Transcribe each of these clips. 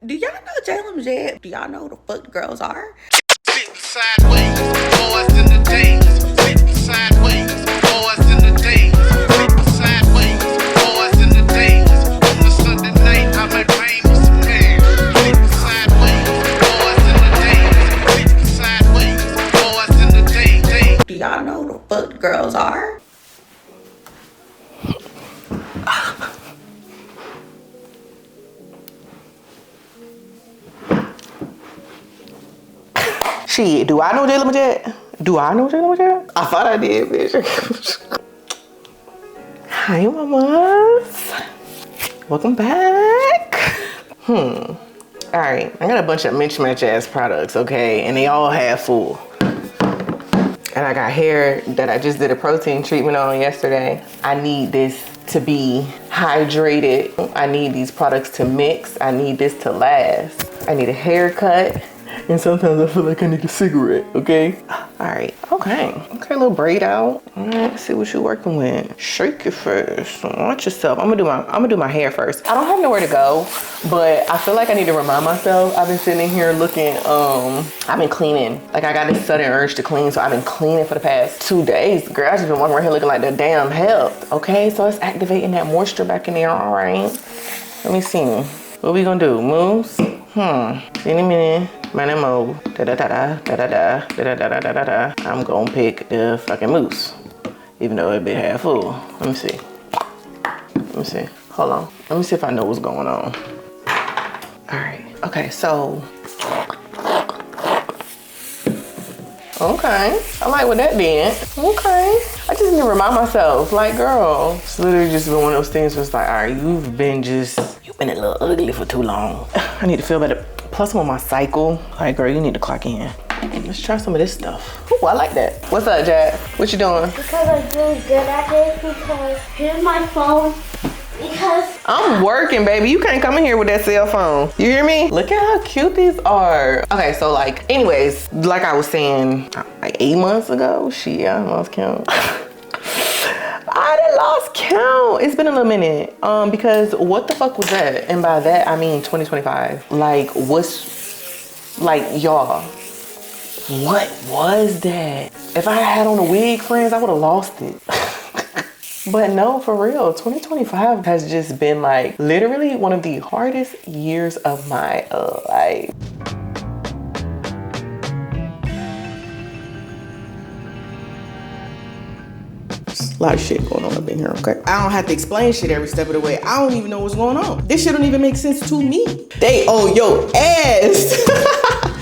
Do y'all know Jaelah and Majette? Do y'all know who the fuck the girls are? Sitting sideways, boys in the days. Sitting sideways, boys in the days. Sitting sideways, boys in the days. On the Sunday night, I might rain with some hair. Sitting sideways, boys in the days. Sitting sideways, boys in the days. Do y'all know who the fuck the girls are? Shit, do I know Jaelah Majette? Do I know Jaelah Majette? I thought I did, bitch. Hi, mamas. Welcome back. All right, I got a bunch of mismatch ass products, okay? And they all have full. And I got hair that I just did a protein treatment on yesterday. I need this to be hydrated. I need these products to mix. I need this to last. I need a haircut. And sometimes I feel like I need a cigarette, okay? All right, okay, little braid out. All right, let's see what you're working with. Shake it first, watch yourself. I'm gonna do my hair first. I don't have nowhere to go, but I feel like I need to remind myself. I've been sitting here looking, I've been cleaning. Like I got this sudden urge to clean, so I've been cleaning for the past 2 days. Girl, I just been walking around here looking like the damn health, okay? So it's activating that moisture back in there, all right? Let me see, what we gonna do, moves? Any minute. Manamo, I'm gonna pick the fucking mousse, even though it be half full. Let me see. Hold on. Let me see if I know what's going on. All right. Okay. So. Okay. I like what that did. Okay. I just need to remind myself, like, girl, it's literally just been one of those things where it's like, all right, you've been a little ugly for too long. I need to feel better. Plus I'm on my cycle. All right, girl, you need to clock in. Let's try some of this stuff. Ooh, I like that. What's up, Jack? What you doing? Because I'm doing good at it, because here's my phone, because I'm working, baby. You can't come in here with that cell phone. You hear me? Look at how cute these are. Okay, so like, anyways, like I was saying, like 8 months ago, shit, I lost count. I done lost count. It's been a little minute. Because what the fuck was that? And by that, I mean 2025. Like, y'all, what was that? If I had on a wig, friends, I would have lost it. But no, for real, 2025 has just been like literally one of the hardest years of my life. A lot of shit going on up in here, okay? I don't have to explain shit every step of the way. I don't even know what's going on. This shit don't even make sense to me. They owe your ass.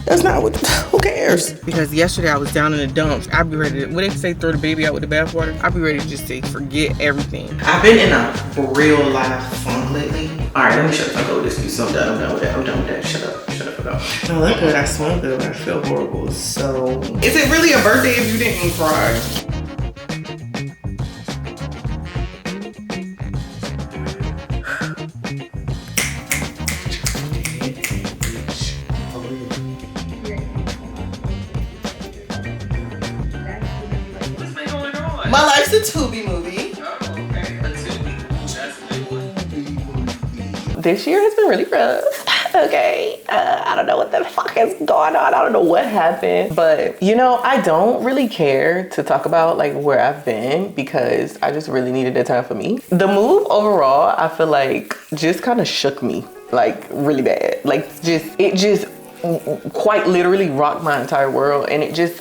That's not what, who cares? Because yesterday I was down in the dumps. I'd be ready to, what they say, throw the baby out with the bathwater? I'd be ready to just say, forget everything. I've been in a real life funk lately. All right, let me shut the fuck up with this piece. I'm done with that. Shut up, fuck up. No, look good, I smell good, but I feel horrible. So, is it really a birthday if you didn't cry? My life's a Tubi movie. Oh, okay. A Tubi. That's a movie. This year has been really rough. Okay, I don't know what the fuck is going on. I don't know what happened, but you know, I don't really care to talk about like where I've been because I just really needed that time for me. The move overall, I feel like just kind of shook me like really bad. Like it just quite literally rocked my entire world, and it just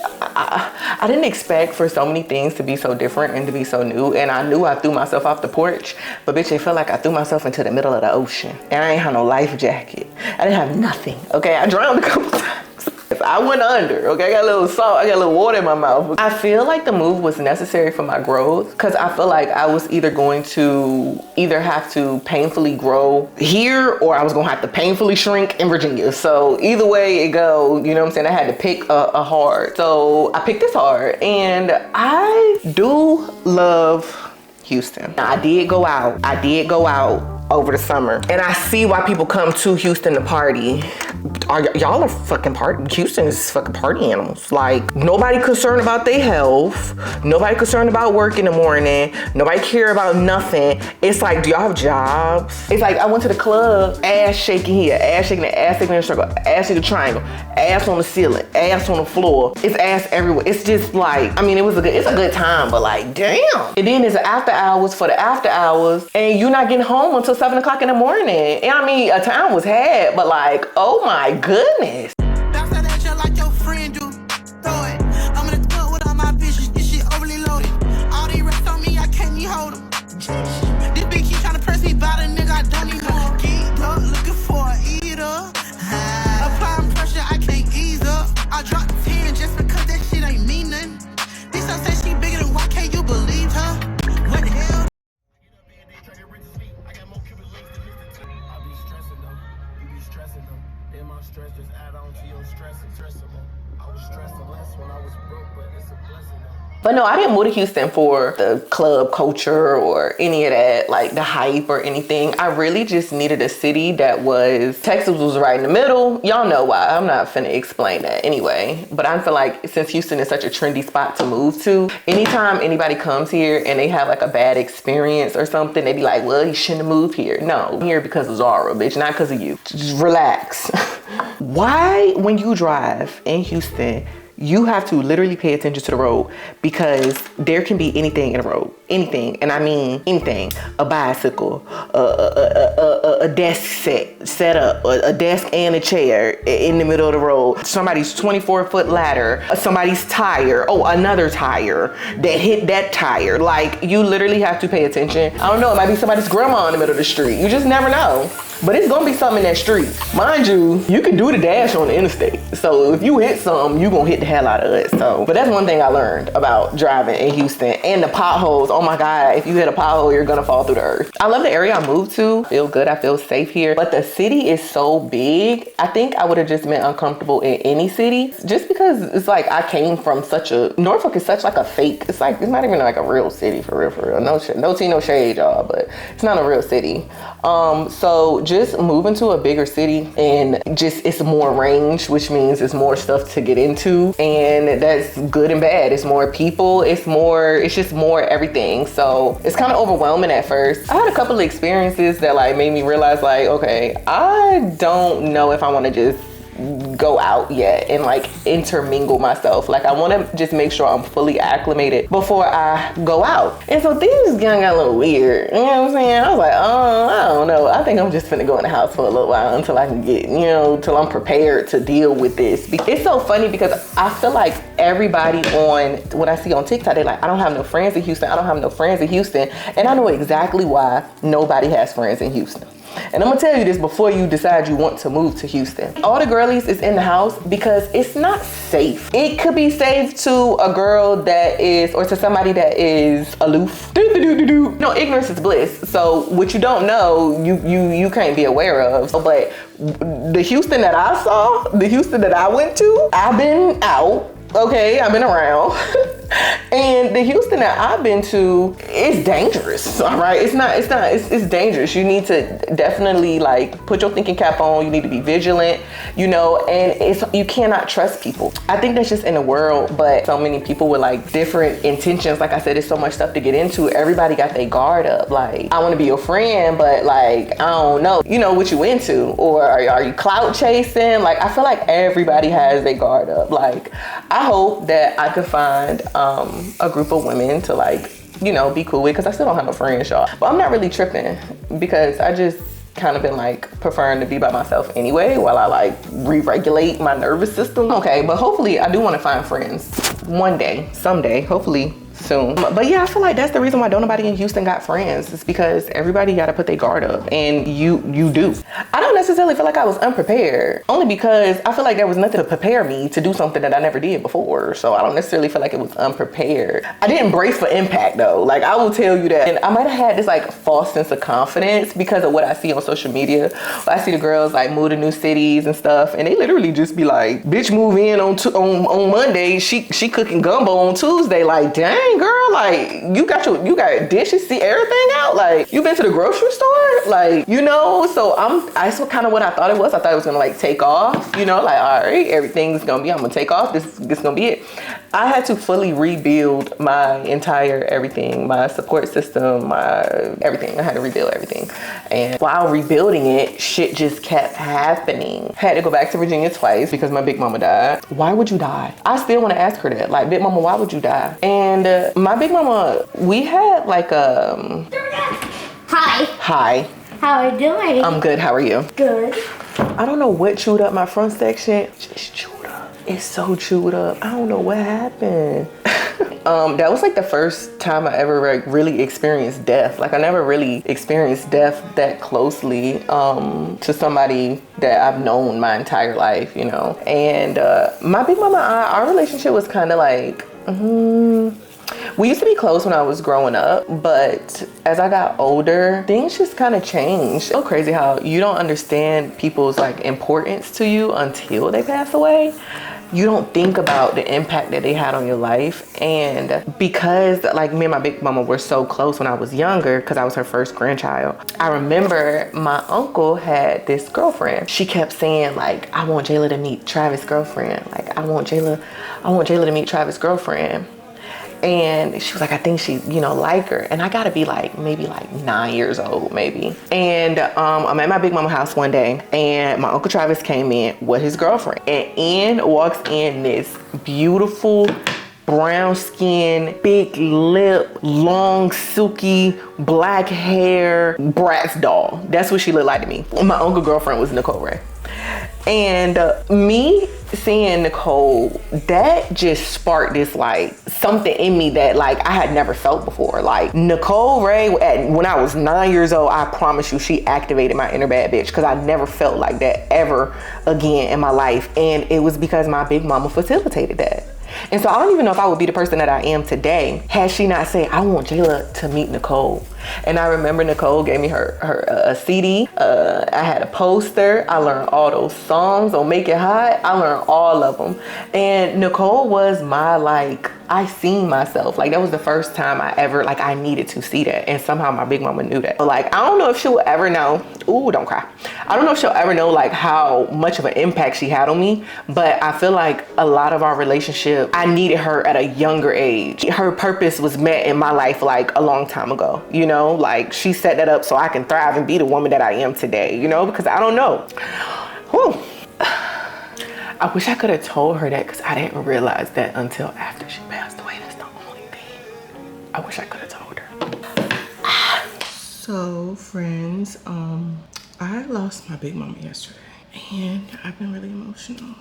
I didn't expect for so many things to be so different and to be so new. And I knew I threw myself off the porch, but bitch, it felt like I threw myself into the middle of the ocean and I ain't had no life jacket. I didn't have nothing, okay? I drowned a couple times. I went under, okay? I got a little salt, I got a little water in my mouth. I feel like the move was necessary for my growth because I feel like I was either going to have to painfully grow here or I was gonna have to painfully shrink in Virginia. So either way it go, you know what I'm saying? I had to pick a hard. So I picked this hard, and I do love Houston. I did go out over the summer, and I see why people come to Houston to party y'all are fucking party. Houston is fucking party animals. Like, nobody concerned about their health. Nobody concerned about work in the morning. Nobody care about nothing. It's like, do y'all have jobs? It's like, I went to the club, ass shaking here, ass shaking there, ass shaking in a circle, ass shaking triangle, ass on the ceiling, ass on the floor. It's ass everywhere. It's just like, I mean, it's a good time, but like, damn. And then there's after hours for the after hours, and you're not getting home until 7 o'clock in the morning. And I mean, a time was had, but like, oh my goodness. Bounce that shit like your friend do. Throw it. I'm in the club with all my bitches. This shit overly loaded. All these racks on me, I can't even hold them. This bitch keep trying to press me by the nigga, I don't even know. Geeked up, looking for a eater. Applying pressure, I can't ease up. I dropped 10 just because that shit ain't mean nothing. This girl said she bigger than why can't you believe her? What the hell? I got more Cuban links than Mr. T. I be stressing them. You be stressing them. Then my stress just add on to your stress and stressing them. I was stressing less when I was broke, but it's a blessing though. But no, I didn't move to Houston for the club culture or any of that, like the hype or anything. I really just needed a city that was, Texas was right in the middle. Y'all know why. I'm not finna explain that anyway. But I feel like since Houston is such a trendy spot to move to, anytime anybody comes here and they have like a bad experience or something, they be like, well, you shouldn't have moved here. No, I'm here because of Zara, bitch, not because of you. Just relax. Why, when you drive in Houston, you have to literally pay attention to the road, because there can be anything in the road, anything, and I mean anything. A bicycle, a desk set up, a desk and a chair in the middle of the road, somebody's 24-foot ladder, somebody's tire, oh, another tire that hit that tire. Like, you literally have to pay attention. I don't know, it might be somebody's grandma in the middle of the street. You just never know. But it's gonna be something in that street. Mind you, you can do the dash on the interstate. So if you hit something, you gonna hit the hell out of it. So, but that's one thing I learned about driving in Houston. And the potholes, oh my God, if you hit a pothole, you're gonna fall through the earth. I love the area I moved to. I feel good, I feel safe here. But the city is so big, I think I would've just been uncomfortable in any city. Just because it's like, I came from Norfolk is such like a fake, it's like, it's not even like a real city for real. No tea, no shade, y'all, but it's not a real city. So just moving to a bigger city, and just it's more range, which means it's more stuff to get into, and that's good and bad. It's more people, it's just more everything. So it's kind of overwhelming at first. I had a couple of experiences that like made me realize like, okay, I don't know if I want to just go out yet and like intermingle myself. Like, I want to just make sure I'm fully acclimated before I go out. And so things got a little weird, you know what I'm saying? I was like, oh, I don't know, I think I'm just finna go in the house for a little while until I can get, till I'm prepared to deal with this. It's so funny because I feel like everybody on what I see on TikTok, they're like, I don't have no friends in Houston, I don't have no friends in Houston. And I know exactly why nobody has friends in Houston. And I'm gonna tell you this before you decide you want to move to Houston. All the girlies is in the house because it's not safe. It could be safe to a girl that is, or to somebody that is aloof. No, ignorance is bliss. So what you don't know, you can't be aware of. But the Houston that I saw, the Houston that I went to, I've been out. Okay, I've been around. And the Houston that I've been to is dangerous, all right? It's dangerous. You need to definitely like put your thinking cap on. You need to be vigilant, and you cannot trust people. I think that's just in the world, but so many people with like different intentions. Like I said, there's so much stuff to get into. Everybody got their guard up. Like, I want to be your friend, but like, I don't know, what you into, or are you clout chasing? Like, I feel like everybody has their guard up. Like, I hope that I could find a group of women to like, be cool with, because I still don't have no friends, y'all. But I'm not really tripping because I just kind of been like preferring to be by myself anyway while I like re-regulate my nervous system. Okay, but hopefully I do want to find friends one day, someday, hopefully soon. But yeah, I feel like that's the reason why don't nobody in Houston got friends. It's because everybody got to put their guard up, and you do. I don't necessarily feel like I was unprepared, only because I feel like there was nothing to prepare me to do something that I never did before. So I don't necessarily feel like it was unprepared. I didn't brace for impact though. Like, I will tell you that. And I might have had this like false sense of confidence because of what I see on social media. I see the girls like move to new cities and stuff, and they literally just be like, bitch, move in on Monday. She cooking gumbo on Tuesday. Like, dang. dang girl, like you got dishes, see everything out. Like you been to the grocery store, like you know. So that's kind of what I thought it was. I thought it was gonna like take off, you know, like all right, everything's gonna be. I'm gonna take off. This gonna be it. I had to fully rebuild my entire everything, my support system, my everything. I had to rebuild everything, and while rebuilding it, shit just kept happening. Had to go back to Virginia twice because my big mama died. Why would you die? I still want to ask her that. Like, big mama, why would you die? And my big mama, we had like a. Hi. Hi. How are you doing? I'm good. How are you? Good. I don't know what chewed up my front section. Just chewed up. It's so chewed up. I don't know what happened. That was like the first time I ever like really experienced death. Like I never really experienced death that closely to somebody that I've known my entire life, you know. And my big mama, our relationship was kind of like, we used to be close when I was growing up, but as I got older, things just kind of changed. So crazy how you don't understand people's like importance to you until they pass away. You don't think about the impact that they had on your life. And because like me and my big mama were so close when I was younger, because I was her first grandchild, I remember my uncle had this girlfriend. She kept saying like, I want Jaelah to meet Travis' girlfriend. Like I want Jaelah to meet Travis' girlfriend. And she was like, I think she, you know, like her. And I gotta be like, maybe like 9 years old, maybe. And I'm at my big mama house one day and my Uncle Travis came in with his girlfriend. And in walks in this beautiful brown skin, big lip, long, silky, black hair, Bratz doll. That's what she looked like to me. My uncle girlfriend was Nicole Ray. And me seeing Nicole, that just sparked this like something in me that like I had never felt before. Like Nicole Ray, when I was 9 years old, I promise you she activated my inner bad bitch, because I never felt like that ever again in my life. And it was because my big mama facilitated that. And so I don't even know if I would be the person that I am today had she not said, I want Jaelah to meet Nicole. And I remember Nicole gave me her CD. I had a poster. I learned all those songs on Make It Hot. I learned all of them. And Nicole was my like, I seen myself. Like that was the first time I ever, like I needed to see that. And somehow my big mama knew that. But like, I don't know if she'll ever know. Ooh, don't cry. I don't know if she'll ever know like how much of an impact she had on me. But I feel like a lot of our relationship, I needed her at a younger age. Her purpose was met in my life like a long time ago. You know, like she set that up so I can thrive and be the woman that I am today, you know, because I don't know. Whew. I wish I could have told her that, because I didn't realize that until after she passed away. That's the only thing. I wish I could have told her. So friends, I lost my big mama yesterday and I've been really emotional.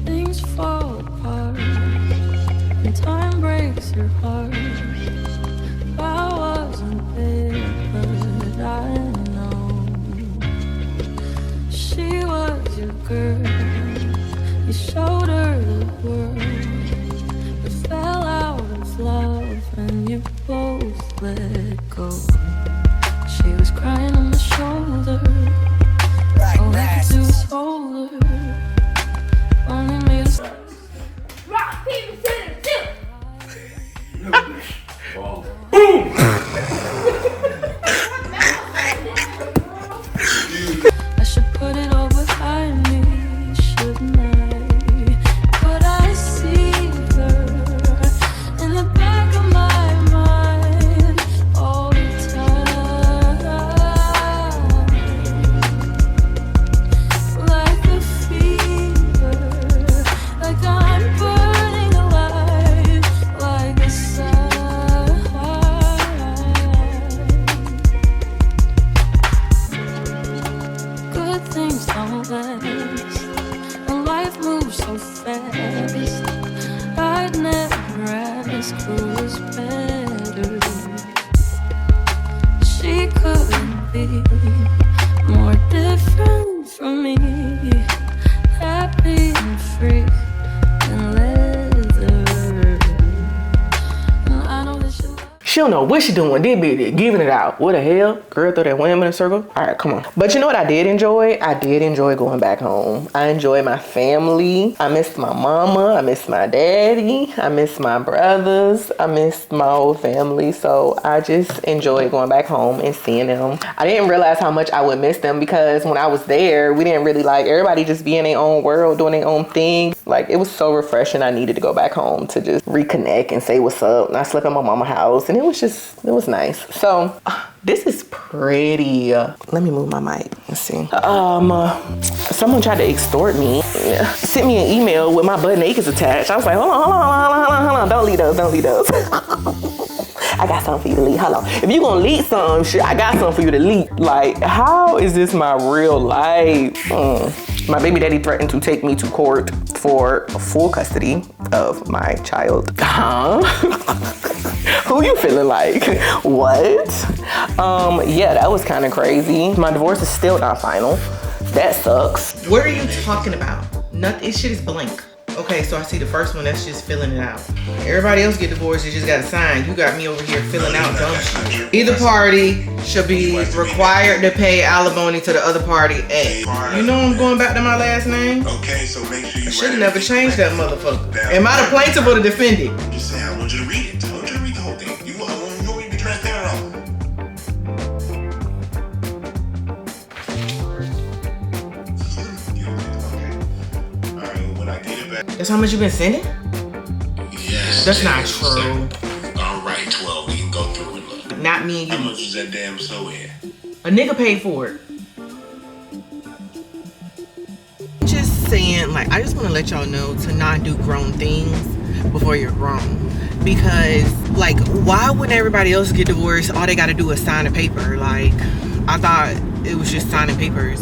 Things fall apart and time breaks your heart. If I wasn't there, but I know she was your girl. You showed her the world, but fell out of love and you both let go. She was crying on my shoulder. All I could do was hold her. Only made us Rock, paper, scissors, I should put it all behind me, shouldn't I? But I see her in the back of my mind all the time, like a fever, like I'm burning alive, like a sun. Good things don't last, and life moves so fast. I'd never ask who was better. She couldn't be more different from me, happy and free in leather. And I know that she don't know what she doing. This bitch giving it out. What the hell? Girl, throw that wham in a circle. All right, come on. But you know what I did enjoy? I did enjoy going back home. I enjoyed my family. I missed my mama. I missed my daddy. I missed my brothers. I missed my whole family. So I just enjoyed going back home and seeing them. I didn't realize how much I would miss them because when I was there, we didn't really like everybody just be in their own world doing their own thing. Like it was so refreshing. I needed to go back home to just reconnect and say what's up. And I slept at my mama's house and it was nice. So this is pretty. Let me move my mic. Let's see. Someone tried to extort me. Sent me an email with my butt naked attached. I was like, hold on. Don't leave those. I got something for you to leak. Hold on. If you gonna leak some shit, I got something for you to leak. Like, how is this my real life? My baby daddy threatened to take me to court for full custody of my child. Huh? Who you feeling like? What? Yeah, that was kind of crazy. My divorce is still not final. That sucks. What are you talking about? Nothing. This shit is blank. Okay, so I see the first one, that's just filling it out. Everybody else get divorced, you just got to sign. You got me over here filling out dumb shit. Either party should be required to pay alimony to the other party. A. You know I'm going back to my last name? Okay, so make sure you should have never changed that motherfucker. Am I the plaintiff or the defendant? I'm just saying, I want you to read it. I want you to read the whole thing. You want me to be transparent on it. That's how much you been sending? Yes. That's not true. All right, 12. We can go through and look. Not me and you. How much is that damn sew in? A nigga paid for it. Just saying, like, I just want to let y'all know to not do grown things before you're grown. Because, like, why wouldn't everybody else get divorced? All they got to do is sign a paper. Like, I thought it was just signing papers.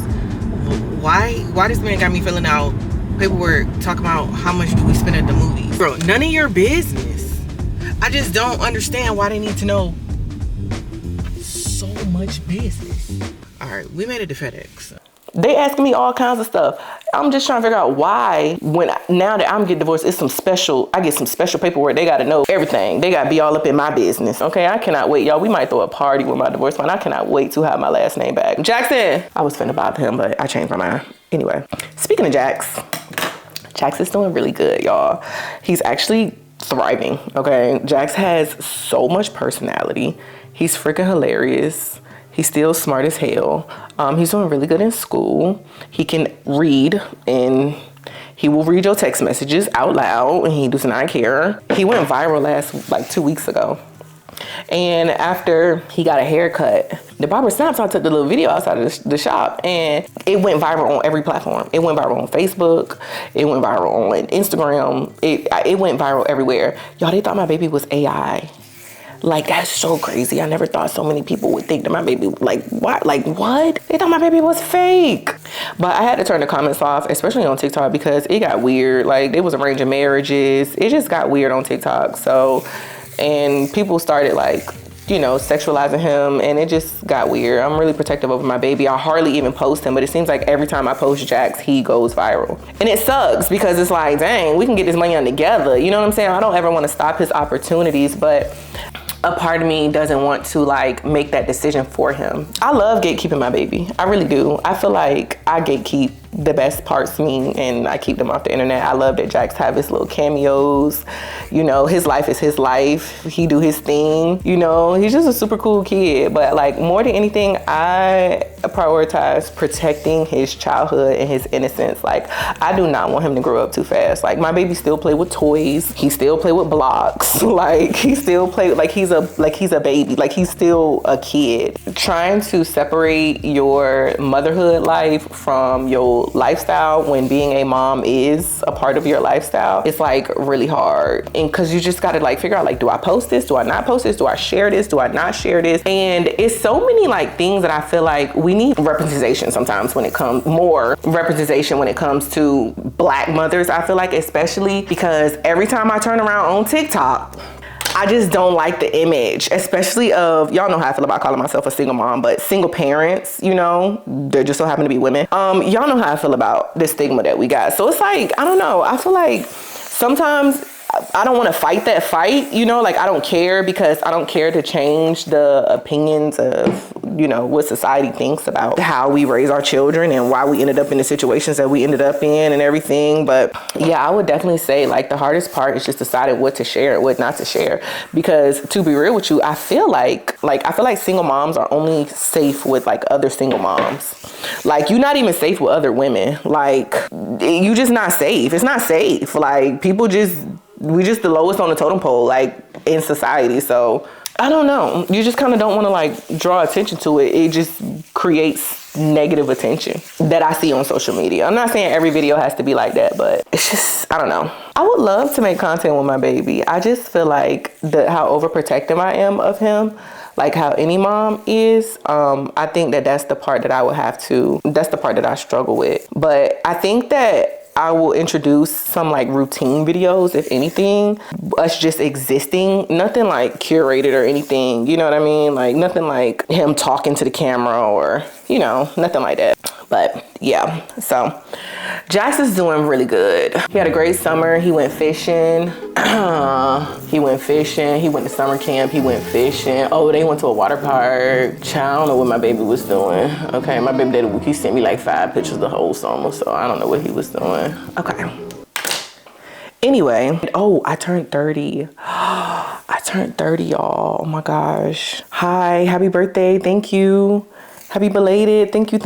Why this man got me filling out paperwork talking about how much do we spend at the movies? Bro, none of your business. I just don't understand why they need to know so much business. All right, we made it to FedEx. They asking me all kinds of stuff. I'm just trying to figure out why now that I'm getting divorced, I get some special paperwork. They got to know everything. They got to be all up in my business. Okay, I cannot wait. Y'all, we might throw a party with my divorce fund. I cannot wait to have my last name back. Jackson. I was finna bother him, but I changed my mind. Anyway, speaking of Jax is doing really good, y'all. He's actually thriving, okay? Jax has so much personality. He's freaking hilarious. He's still smart as hell. He's doing really good in school. He can read and he will read your text messages out loud and he does not care. He went viral like 2 weeks ago. And after he got a haircut, the barber Snapchat took the little video outside of the shop and it went viral on every platform. It went viral on Facebook. It went viral on Instagram. It went viral everywhere. Y'all, they thought my baby was AI. Like, that's so crazy. I never thought so many people would think that my baby, like, what? Like, what? They thought my baby was fake. But I had to turn the comments off, especially on TikTok, because it got weird. Like, they was arranging marriages. It just got weird on TikTok. So, and people started, like, you know, sexualizing him, and it just got weird. I'm really protective over my baby. I hardly even post him, but it seems like every time I post Jax, he goes viral. And it sucks because it's like, dang, we can get this money on together. You know what I'm saying? I don't ever want to stop his opportunities, but a part of me doesn't want to like make that decision for him. I love gatekeeping my baby. I really do. I feel like I gatekeep the best parts of me and I keep them off the internet. I love that Jax have his little cameos. You know, his life is his life. He do his thing. You know, he's just a super cool kid. But like more than anything, I prioritize protecting his childhood and his innocence. Like I do not want him to grow up too fast. Like my baby still play with toys. He still play with blocks. Like he still play like he's a baby. Like he's still a kid. Trying to separate your motherhood life from your lifestyle when being a mom is a part of your lifestyle, it's like really hard. And cause you just gotta like figure out like, do I post this? Do I not post this? Do I share this? Do I not share this? And it's so many like things that I feel like we need representation sometimes when it comes, more representation when it comes to Black mothers. I feel like especially because every time I turn around on TikTok, I just don't like the image, especially of, y'all know how I feel about calling myself a single mom, but single parents, you know, they just so happen to be women. Y'all know how I feel about the stigma that we got. So it's like, I don't know. I feel like sometimes I don't want to fight that fight, you know, like I don't care, because I don't care to change the opinions of, you know, what society thinks about how we raise our children and why we ended up in the situations that we ended up in and everything. But yeah, I would definitely say like the hardest part is just deciding what to share and what not to share, because to be real with you, I feel like single moms are only safe with like other single moms. Like you're not even safe with other women. Like you just not safe. It's not safe. Like we just the lowest on the totem pole, like in society. So I don't know. You just kind of don't want to like draw attention to it. It just creates negative attention that I see on social media. I'm not saying every video has to be like that, but it's just, I don't know. I would love to make content with my baby. I just feel like how overprotective I am of him, like how any mom is. I think that's the part that that's the part that I struggle with. But I think that I will introduce some like routine videos, if anything, us just existing, nothing like curated or anything, you know what I mean? Like nothing like him talking to the camera or, you know, nothing like that. But yeah, so Jax is doing really good. He had a great summer. He went fishing. He went to summer camp. He went fishing. Oh, they went to a water park. Child, I don't know what my baby was doing. Okay, my baby daddy, he sent me like 5 pictures the whole summer, so I don't know what he was doing. Okay. Anyway, oh, I turned 30. I turned 30, y'all. Oh my gosh. Hi, happy birthday. Thank you. Happy belated. Thank you.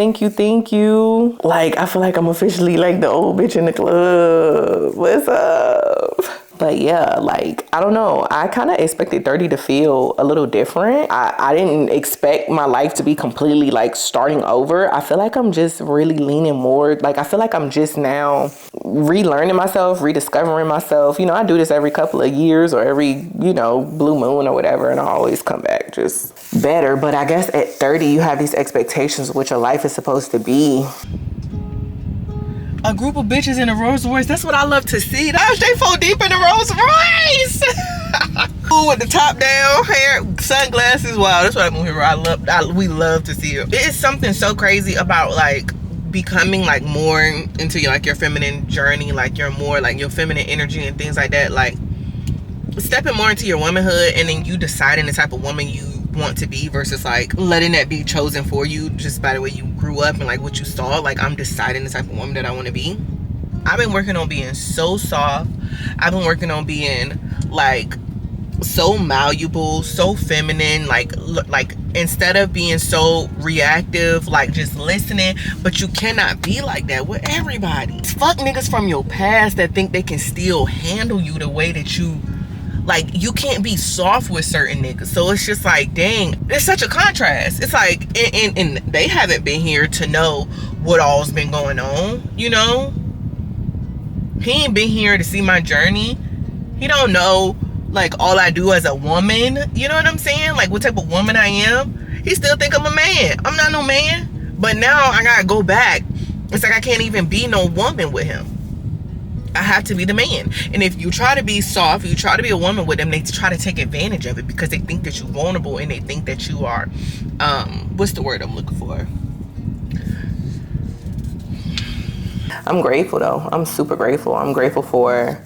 Like, I feel like I'm officially like the old bitch in the club. What's up? But yeah, like, I don't know. I kind of expected 30 to feel a little different. I didn't expect my life to be completely like starting over. I feel like I'm just really leaning more. Like, I feel like I'm just now relearning myself, rediscovering myself. You know, I do this every couple of years or every, you know, blue moon or whatever. And I always come back just better. But I guess at 30, you have these expectations of what your life is supposed to be. A group of bitches in a Rolls Royce. That's what I love to see. Gosh, they fall deep in the Rolls Royce. With the top down, hair, sunglasses. Wow, that's what I'm here. We love to see it. It is something so crazy about like becoming like more into like your feminine journey, like your feminine energy and things like that. Like stepping more into your womanhood, and then you deciding the type of woman you want to be versus like letting that be chosen for you just by the way you grew up and like what you saw. Like I'm deciding the type of woman that I want to be. I've been working on being so soft. I've been working on being like so malleable, so feminine, like instead of being so reactive, like just listening. But you cannot be like that with everybody. Fuck niggas from your past that think they can still handle you the way that you like. You can't be soft with certain niggas. So it's just like, dang, it's such a contrast. It's like, and they haven't been here to know what all's been going on, you know? He ain't been here to see my journey. He don't know like all I do as a woman, you know what I'm saying? Like what type of woman I am. He still think I'm a man. I'm not no man. But now I gotta go back. It's like I can't even be no woman with him. I have to be the man. And if you try to be soft, you try to be a woman with them, they try to take advantage of it because they think that you're vulnerable and they think that you are, what's the word I'm looking for? I'm grateful though. I'm super grateful. I'm grateful for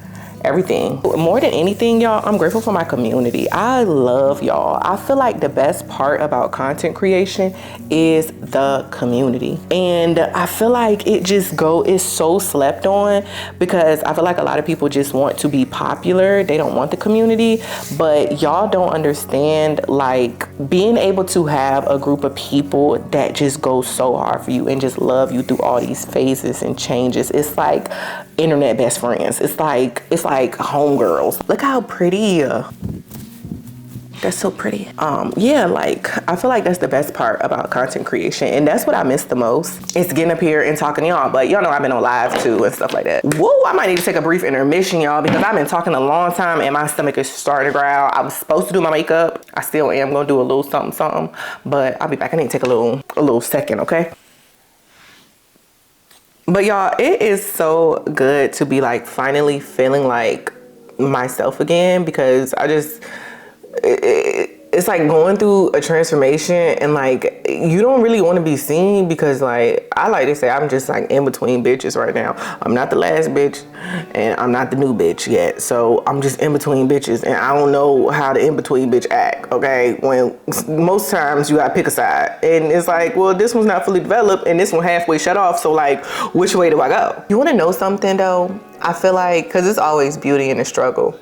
everything. More than anything, y'all, I'm grateful for my community. I love y'all. I feel like the best part about content creation is the community. And I feel like it's so slept on because I feel like a lot of people just want to be popular. They don't want the community, but y'all don't understand like being able to have a group of people that just go so hard for you and just love you through all these phases and changes. It's like internet best friends. It's like homegirls. Look how pretty. That's so pretty. Yeah, like I feel like that's the best part about content creation, and that's what I miss the most. It's getting up here and talking to y'all, but y'all know I've been on live too and stuff like that. Whoa, I might need to take a brief intermission, y'all, because I've been talking a long time and my stomach is starting to growl. I was supposed to do my makeup. I still am gonna do a little something, but I'll be back. I need to take a little second, okay? But y'all, it is so good to be like finally feeling like myself again, because it's it's like going through a transformation, and like you don't really want to be seen, because like I like to say I'm just like in between bitches right now. I'm not the last bitch and I'm not the new bitch yet, so I'm just in between bitches, and I don't know how the in between bitch act. Okay, when most times you gotta pick a side, and it's like, well, this one's not fully developed and this one halfway shut off, so like which way do I go? You want to know something though? I feel like, because it's always beauty in the struggle,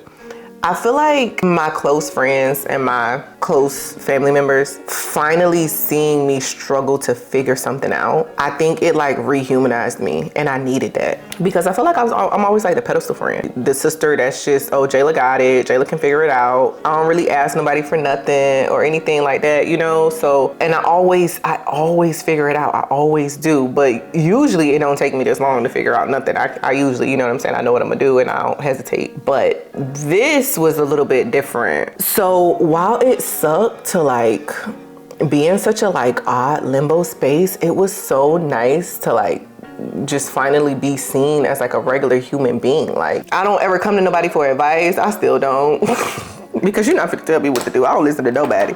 I feel like my close friends and my close family members finally seeing me struggle to figure something out, I think it like rehumanized me, and I needed that, because I feel like I'm always like the pedestal friend, the sister that's just, oh, Jaelah got it, Jaelah can figure it out, I don't really ask nobody for nothing or anything like that, you know. So, and I always figure it out, I always do, but usually it don't take me this long to figure out nothing. I usually, you know what I'm saying, I know what I'm gonna do and I don't hesitate. But this was a little bit different. So while it sucked to like be in such a like odd limbo space, it was so nice to like just finally be seen as like a regular human being. Like, I don't ever come to nobody for advice. I still don't. Because you're not fit to tell me what to do. I don't listen to nobody.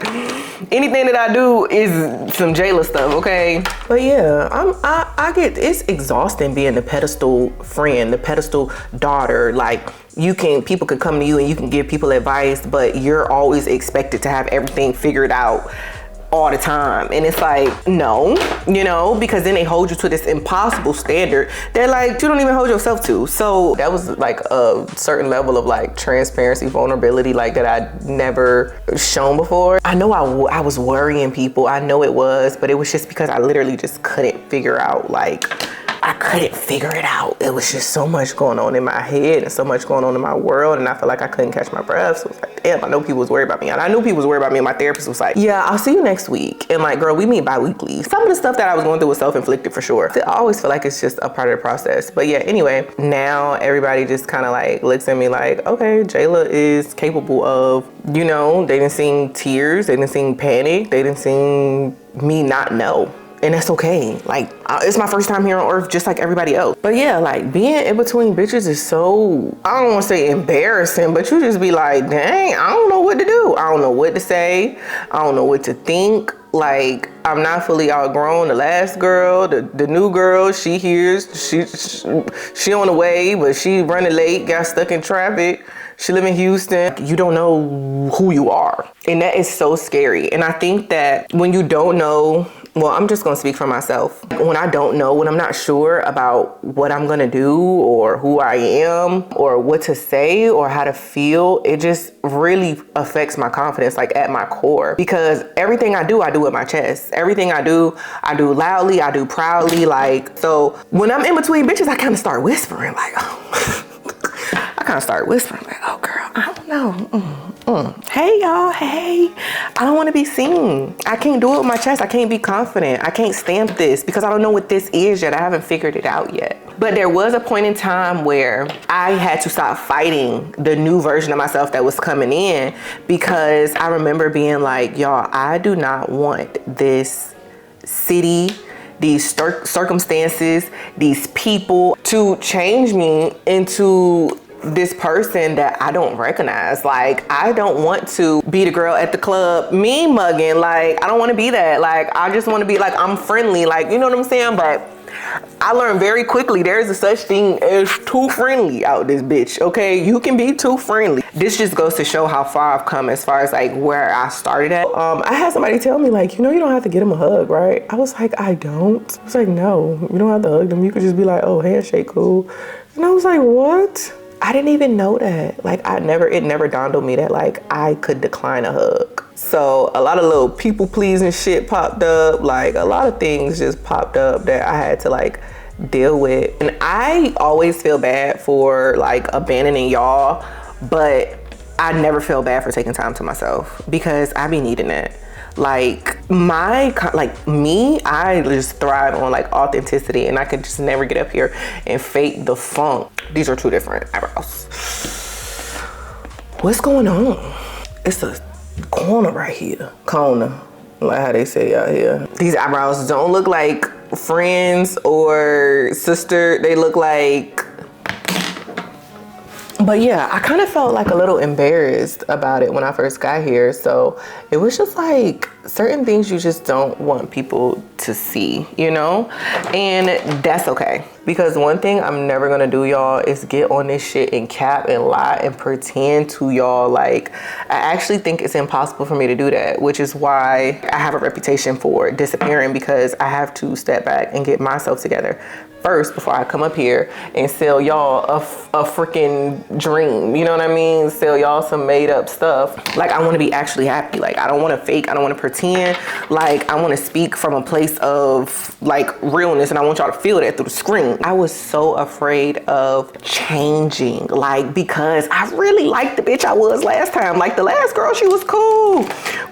Anything that I do is some Jaelah stuff, okay? But yeah, I get, it's exhausting being the pedestal friend, the pedestal daughter. Like, people can come to you and you can give people advice, but you're always expected to have everything figured out all the time. And it's like, no, you know, because then they hold you to this impossible standard that like you don't even hold yourself to. So that was like a certain level of like transparency, vulnerability, like that I'd never shown before. I know I was worrying people, I know it was, but it was just because I literally just couldn't figure out, like I couldn't figure it out. It was just so much going on in my head and so much going on in my world, and I felt like I couldn't catch my breath. So it was like, damn, I know people was worried about me. And I knew people was worried about me, and my therapist was like, yeah, I'll see you next week. And like, girl, we meet bi-weekly. Some of the stuff that I was going through was self-inflicted for sure. I always feel like it's just a part of the process. But yeah, anyway, now everybody just kind of like looks at me like, okay, Jaelah is capable of, you know, they didn't seen tears, they didn't seen panic, they didn't seen me not know. And that's okay. Like, it's my first time here on earth, just like everybody else. But yeah, like being in between bitches is so, I don't want to say embarrassing, but you just be like, dang, I don't know what to do. I don't know what to say. I don't know what to think. Like, I'm not fully outgrown the last girl, the new girl, she hears, she on the way, but she running late, got stuck in traffic. She live in Houston. You don't know who you are. And that is so scary. And I think that when you don't know, well, I'm just gonna speak for myself. When I don't know, when I'm not sure about what I'm gonna do or who I am or what to say or how to feel, it just really affects my confidence, like at my core. Because everything I do with my chest. Everything I do loudly, I do proudly. Like, so when I'm in between bitches, I kind of start whispering like, oh. I kind of start whispering like, oh girl, I don't know. Hey y'all, hey. I don't want to be seen. I can't do it with my chest. I can't be confident. I can't stamp this because I don't know what this is yet. I haven't figured it out yet. But there was a point in time where I had to stop fighting the new version of myself that was coming in, because I remember being like, y'all, I do not want this city, these circumstances, these people to change me into this person that I don't recognize. Like, I don't want to be the girl at the club, me mugging. Like, I don't want to be that. Like, I just want to be like, I'm friendly. Like, you know what I'm saying? But I learned very quickly there's a such thing as too friendly out this bitch, okay? You can be too friendly. This just goes to show how far I've come as far as like where I started at. I had somebody tell me like, you know, you don't have to get him a hug, right? I was like, I don't. I was like, no, you don't have to hug them. You could just be like, oh, handshake, cool. And I was like, what? I didn't even know that. Like, it never dawned on me that like I could decline a hug. So a lot of little people pleasing shit popped up. Like, a lot of things just popped up that I had to like deal with. And I always feel bad for like abandoning y'all, but I never feel bad for taking time to myself because I be needing it. Like I just thrive on like authenticity, and I could just never get up here and fake the funk. These are two different eyebrows. What's going on? It's a corner right here. Corner, like how they say out here. These eyebrows don't look like friends or sister. They look like, but But yeah, I kind of felt like a little embarrassed about it when I first got here. So it was just like certain things you just don't want people to see, you know? And that's okay. Because one thing I'm never gonna do, y'all, is get on this shit and cap and lie and pretend to y'all. Like, I actually think it's impossible for me to do that, which is why I have a reputation for disappearing, because I have to step back and get myself together first before I come up here and sell y'all a freaking dream. You know what I mean? Sell y'all some made up stuff. Like, I want to be actually happy. Like, I don't want to fake. I don't want to pretend. Like, I want to speak from a place of like realness, and I want y'all to feel that through the screen. I was so afraid of changing, like, because I really liked the bitch I was last time. Like, the last girl, she was cool.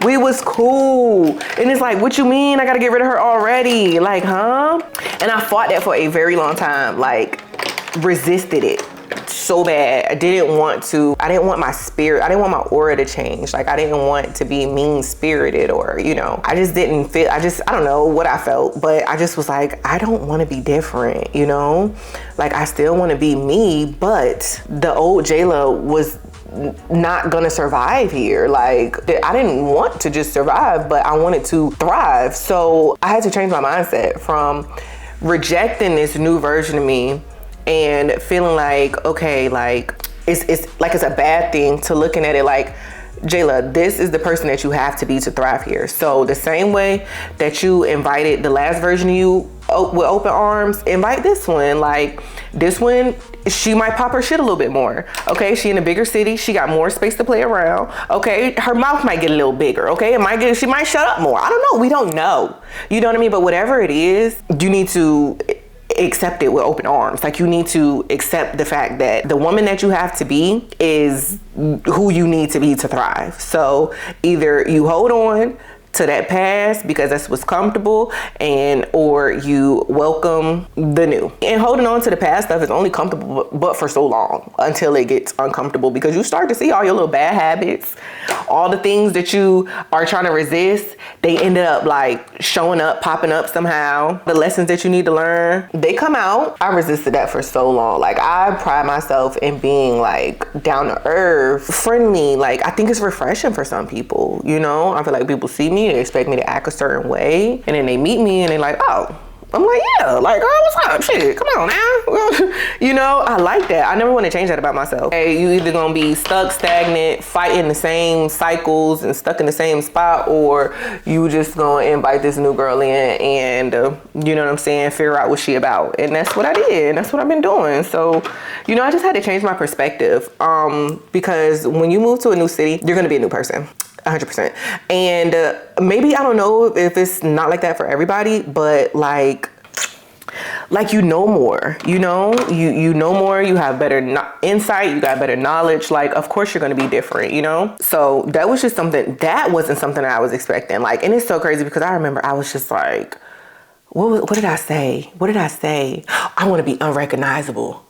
We was cool. And it's like, what you mean I gotta get rid of her already? Like, huh? And I fought that for a very long time, like resisted it so bad. I didn't want my spirit, I didn't want my aura to change. Like, I didn't want to be mean spirited, or, you know, I just didn't feel, I don't know what I felt, but I just was like, I don't want to be different, you know? Like, I still want to be me, but the old Jaelah was not gonna survive here. Like, I didn't want to just survive, but I wanted to thrive. So I had to change my mindset from rejecting this new version of me and feeling like, okay, like it's like it's a bad thing, to looking at it like, Jaelah, this is the person that you have to be to thrive here. So the same way that you invited the last version of you with open arms, invite this one. Like, this one, she might pop her shit a little bit more. Okay, she in a bigger city, she got more space to play around. Okay, her mouth might get a little bigger. Okay, she might shut up more. I don't know, we don't know. You know what I mean? But whatever it is, you need to accept it with open arms. Like, you need to accept the fact that the woman that you have to be is who you need to be to thrive. So either you hold on to that past because that's what's comfortable, or you welcome the new. And holding on to the past stuff is only comfortable but for so long, until it gets uncomfortable, because you start to see all your little bad habits, all the things that you are trying to resist, they ended up like showing up, popping up somehow. The lessons that you need to learn, they come out. I resisted that for so long. Like, I pride myself in being like down to earth, friendly. Like, I think it's refreshing for some people, you know? I feel like people see me, they expect me to act a certain way, and then they meet me and they're like, oh, I'm like, yeah, like, oh, what's up? Shit, come on now. You know, I like that. I never want to change that about myself. Hey, you either gonna be stuck, stagnant, fighting the same cycles and stuck in the same spot, or you just gonna invite this new girl in and, you know what I'm saying, figure out what she about. And that's what I did. And that's what I've been doing. So, you know, I just had to change my perspective, because when you move to a new city, you're gonna be a new person. 100%. And maybe, I don't know if it's not like that for everybody, but like you know more, you know, you know more, you have better insight, you got better knowledge. Like, of course you're going to be different, you know? So that was just something, that wasn't something that I was expecting. Like, and it's so crazy because I remember I was just like, what did I say? What did I say? I want to be unrecognizable.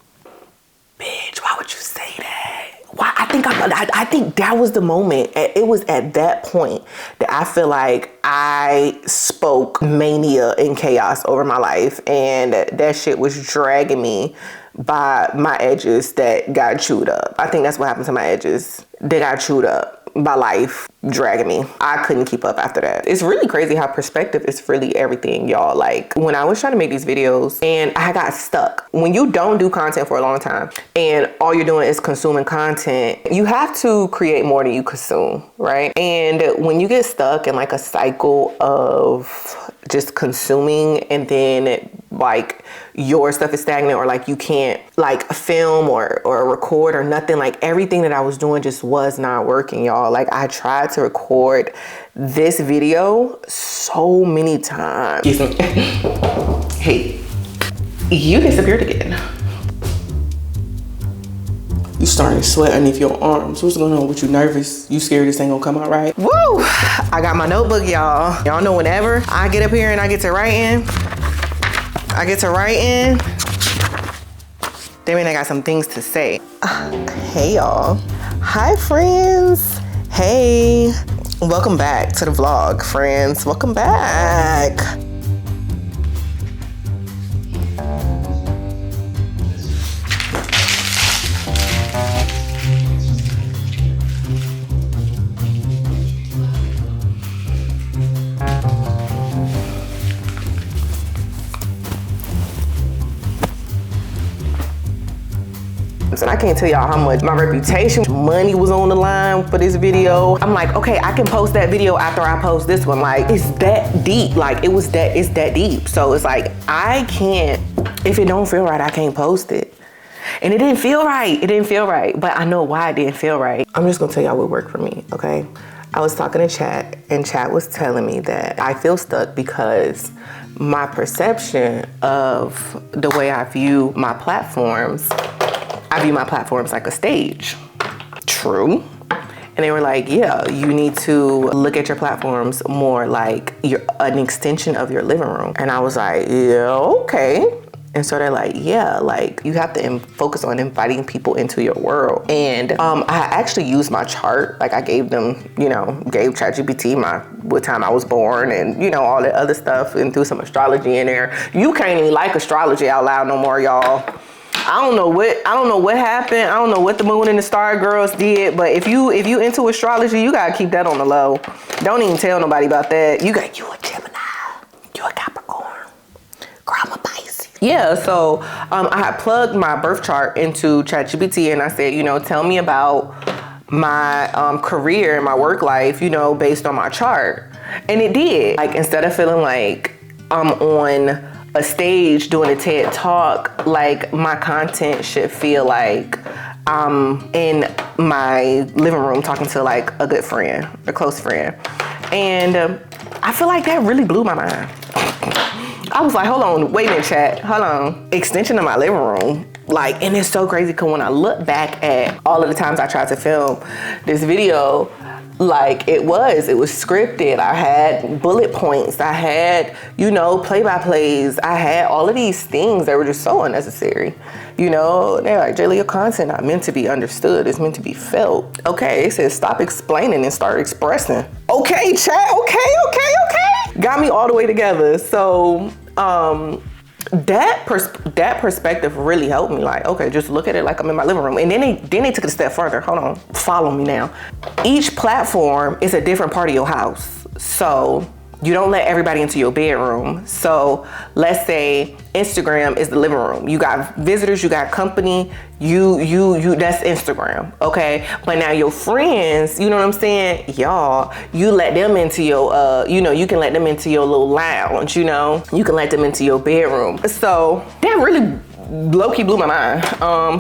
Bitch, why would you say that? Why? I think that was the moment. It was at that point that I feel like I spoke mania and chaos over my life, and that shit was dragging me by my edges that got chewed up. I think that's what happened to my edges. They got chewed up by life dragging me. I couldn't keep up after that. It's really crazy how perspective is really everything, y'all. Like, when I was trying to make these videos and I got stuck, when you don't do content for a long time and all you're doing is consuming content, you have to create more than you consume, right? And when you get stuck in like a cycle of just consuming, and then like your stuff is stagnant, or like you can't like film or record or nothing, like everything that I was doing just was not working, y'all. Like, I tried to record this video so many times. Excuse me. Hey, you disappeared again. You starting to sweat underneath your arms. What's going on with you? Nervous? You scared this ain't gonna come out right? Woo! I got my notebook, y'all. Y'all know whenever I get up here and I get to writing, that means I got some things to say. Hey, y'all. Hi, friends. Hey. Welcome back to the vlog, friends. Welcome back. So I can't tell y'all how much my reputation, money was on the line for this video. I'm like, okay, I can post that video after I post this one. Like, it's that deep. Like, it's that deep. So it's like, I can't, if it don't feel right, I can't post it. And it didn't feel right. It didn't feel right. But I know why it didn't feel right. I'm just gonna tell y'all what worked for me, okay? I was talking to Chat, and Chat was telling me that I feel stuck because my perception of the way I view my platforms, I view my platforms like a stage. True. And they were like, yeah, you need to look at your platforms more like an extension of your living room. And I was like, yeah, okay. And so they're like, yeah, like you have to focus on inviting people into your world. And I actually used my chart. Like I gave them, gave ChatGPT what time I was born and, all that other stuff and threw some astrology in there. You can't even like astrology out loud no more, y'all. I don't know what happened. I don't know what the moon and the star girls did, but if you into astrology, you gotta keep that on the low. Don't even tell nobody about that. You a Gemini, you a Capricorn, girl, I'm a Pisces. Yeah, so I had plugged my birth chart into ChatGPT and I said, tell me about my career and my work life, based on my chart. And it did. Like, instead of feeling like I'm on a stage doing a TED Talk, like my content should feel like I'm in my living room talking to like a good friend, a close friend. And I feel like that really blew my mind. I was like, hold on, wait a minute, Chat, hold on. Extension of my living room. Like, and it's so crazy because when I look back at all of the times I tried to film this video, like it was scripted. I had bullet points. I had, play-by-plays. I had all of these things that were just so unnecessary. They're like, Jaelah, your content not meant to be understood. It's meant to be felt. Okay, it says stop explaining and start expressing. Okay, Chat, okay. Got me all the way together. So, that perspective really helped me. Like, okay, just look at it like I'm in my living room. And then they took it a step further. Hold on, follow me now. Each platform is a different part of your house. So you don't let everybody into your bedroom. So let's say Instagram is the living room. You got visitors, you got company, you that's Instagram, okay? But now your friends, you know what I'm saying? Y'all, you let them into your, you can let them into your little lounge, you can let them into your bedroom. So that really low-key blew my mind.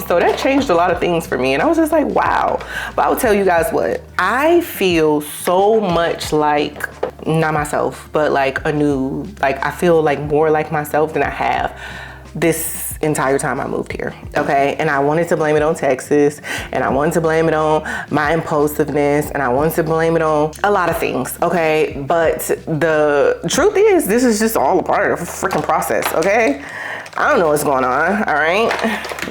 So that changed a lot of things for me. And I was just like, wow. But I will tell you guys what, I feel so much like, not myself, but like I feel like more like myself than I have this entire time I moved here, okay? And I wanted to blame it on Texas, and I wanted to blame it on my impulsiveness, and I wanted to blame it on a lot of things, okay? But the truth is, this is just all a part of the freaking process, okay? I don't know what's going on, all right?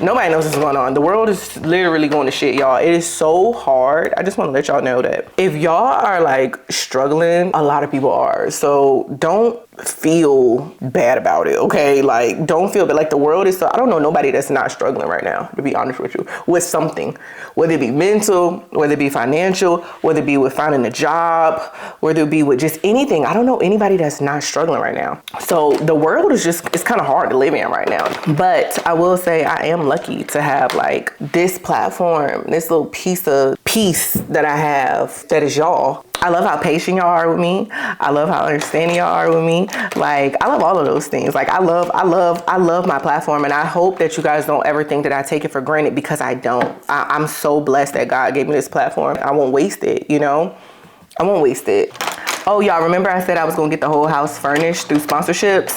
Nobody knows what's going on. The world is literally going to shit, y'all. It is so hard. I just want to let y'all know that if y'all are like struggling, a lot of people are. So don't feel bad about it, okay? Like, don't feel bad. Like, the world is so, I don't know nobody that's not struggling right now, to be honest with you, with something, whether it be mental, whether it be financial, whether it be with finding a job, whether it be with just anything. I don't know anybody that's not struggling right now. So the world is just, it's kind of hard to live in right now. But I will say I am lucky to have like this platform, this little piece that I have that is y'all. I love how patient y'all are with me. I love how understanding y'all are with me. Like, I love all of those things. Like, I love my platform, and I hope that you guys don't ever think that I take it for granted, because I don't. I'm so blessed that God gave me this platform. I won't waste it, I won't waste it. Oh, y'all, remember I said I was gonna get the whole house furnished through sponsorships?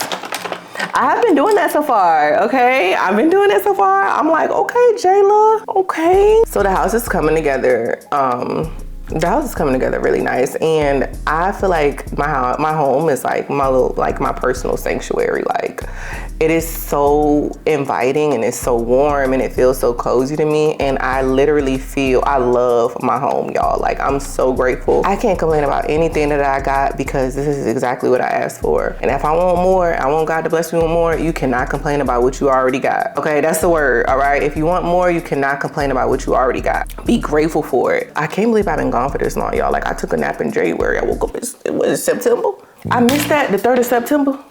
I have been doing that so far, okay? I've been doing it so far. I'm like, okay, Jaelah, okay. So the house is coming together. The house is coming together really nice, and I feel like my home is like my personal sanctuary. Like, it is so inviting, and it's so warm, and it feels so cozy to me, and I literally feel I love my home, y'all. Like, I'm so grateful. I can't complain about anything that I got, because this is exactly what I asked for. And if I want more, I want God to bless me with more. You cannot complain about what you already got, okay? That's the word, all right? If you want more, you cannot complain about what you already got. Be grateful for it. I can't believe I've been gone for this long, y'all. Like, I took a nap in January. I woke up, it was September. I missed that, the 3rd of September.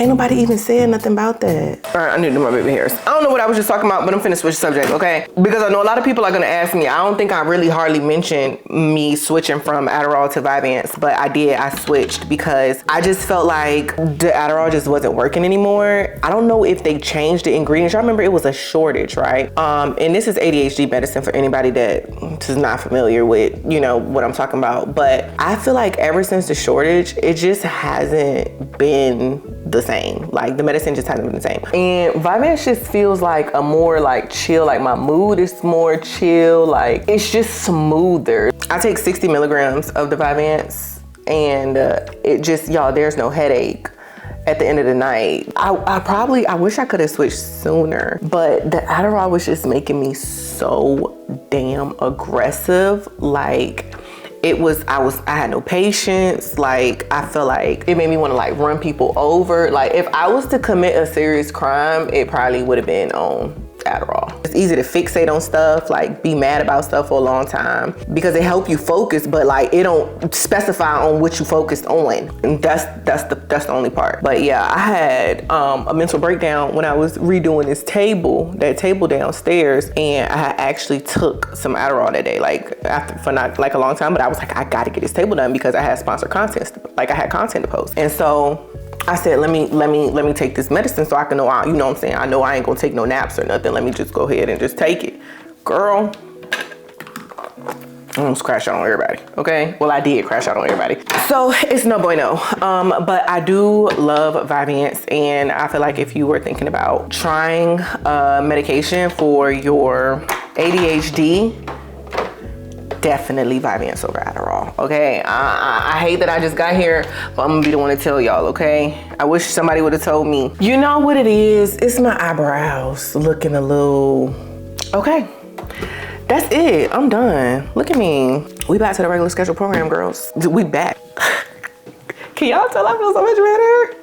Ain't nobody even saying nothing about that. All right, I need to do my baby hairs. I don't know what I was just talking about, but I'm finna switch subject, okay? Because I know a lot of people are gonna ask me. I don't think I really hardly mentioned me switching from Adderall to Vyvanse, but I did. I switched because I just felt like the Adderall just wasn't working anymore. I don't know if they changed the ingredients. Y'all remember it was a shortage, right? And this is ADHD medicine for anybody that is not familiar with, you know, what I'm talking about. But I feel like ever since the shortage, it just hasn't been the same. Like the medicine just hasn't been the same. And Vyvanse just feels like a more like chill, like my mood is more chill, like it's just smoother. I take 60 milligrams of the Vyvanse and it just, y'all, there's no headache at the end of the night. I wish I could have switched sooner, but the Adderall was just making me so damn aggressive. Like I had no patience. Like I feel like it made me want to like run people over. Like if I was to commit a serious crime, it probably would have been on Adderall. It's easy to fixate on stuff, like be mad about stuff for a long time because it help you focus, but like it don't specify on what you focused on. And that's the only part. But yeah, I had a mental breakdown when I was redoing this table downstairs, and I actually took some Adderall that day, like for not like a long time, but I was like, I gotta get this table done because I had sponsored content, like I had content to post. And so I said, let me take this medicine so I can know, you know what I'm saying? I know I ain't gonna take no naps or nothing. Let me just go ahead and just take it. Girl, I almost crashed out on everybody, okay? Well, I did crash out on everybody. So it's no bueno. But I do love Vyvanse, and I feel like if you were thinking about trying medication for your ADHD, definitely Vyvanse over Adderall, okay? I hate that I just got here, but I'm gonna be the one to tell y'all, okay? I wish somebody would have told me. You know what it is? It's my eyebrows looking a little, okay. That's it, I'm done. Look at me. We back to the regular schedule program, girls. We back. Can y'all tell I feel so much better?